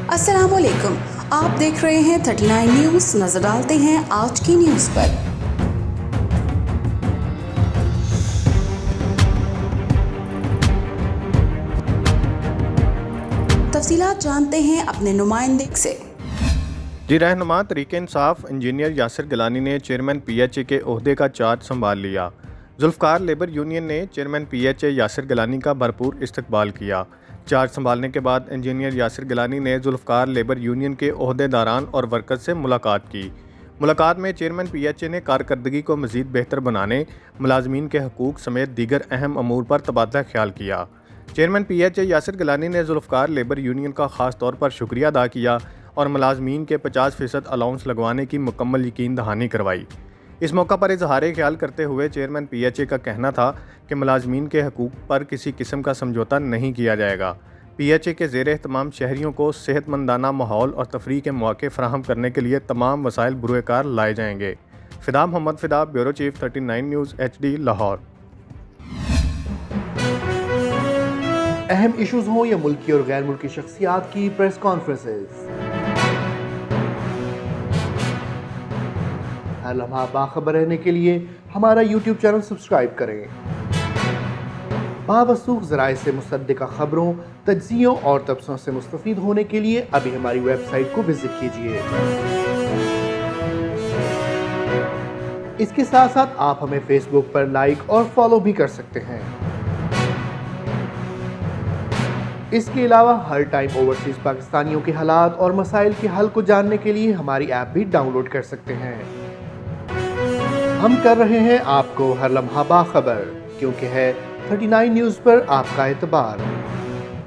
अस्सलाम वालेकुम, आप देख रहे हैं 39 न्यूज़। नजर डालते हैं आज की न्यूज़ पर। तफसीलात जानते हैं अपने नुमाइंदे से। जी रहनुमा तरीके इंसाफ इंजीनियर यासिर गिलानी ने चेयरमैन PHA के ओहदे का चार्ज संभाल लिया। जुल्फ़कार लेबर यूनियन ने चेयरमैन PHA यासिर गिलानी का भरपूर इस्तकबाल किया। चार्ज संभालने के बाद इंजीनियर यासिर गिलानी ने जुल्फ़कार लेबर यूनियन के ओहदेदारान और वर्कर्स से मुलाकात की। मुलाकात में चेयरमैन PHA ने कारकर्दगी को मज़ीद बेहतर बनाने, मुलाजमीन के हकूक़ समेत दीगर अहम अमूर पर तबादला ख्याल किया। चेयरमैन PHA यासिर गिलानी ने जुल्फ़कार लेबर यूनियन का ख़ास तौर पर शुक्रिया अदा किया और मुलाजमीन के 50% अलाउंस लगवाने की मुकम्मल यकीन दहानी करवाई। इस मौका पर इजहार ख्याल करते हुए चेयरमैन PHA का कहना था कि मुलाजमीन के हकूक़ पर किसी किस्म का समझौता नहीं किया जाएगा। PHA के ज़ेर एहतमाम शहरियों को सेहतमंदाना माहौल और तफरीह के मौके फराहम करने के लिए तमाम वसाइल बुरुएकार लाए जाएंगे। Fida Mohammad Fida, bureau chief 39 news HD Lahore. अहम इश्यूज़ हों या मुल्की और गैर मुल्की शख्सियात की प्रेस कॉन्फ्रेंसेस, हर लम्हा बाखबर रहने के लिए हमारा YouTube चैनल सब्सक्राइब करें। बावसूख ज़राए से मुसद्दिक़ा खबरों, तज्ज़ियों और तबसरों से मुस्तफ़ीद होने के लिए अभी हमारी वेबसाइट को विज़िट कीजिए। इसके साथ साथ आप हमें फेसबुक पर लाइक और फॉलो भी कर सकते हैं। इसके अलावा हर टाइम ओवरसीज़ पाकिस्तानियों के हालात और मसाइल के हल को जानने के लिए हमारी ऐप भी डाउनलोड कर सकते हैं। हम कर रहे हैं आपको हर लम्हा बाखबर, क्योंकि है 39 न्यूज़ पर आपका एतबार।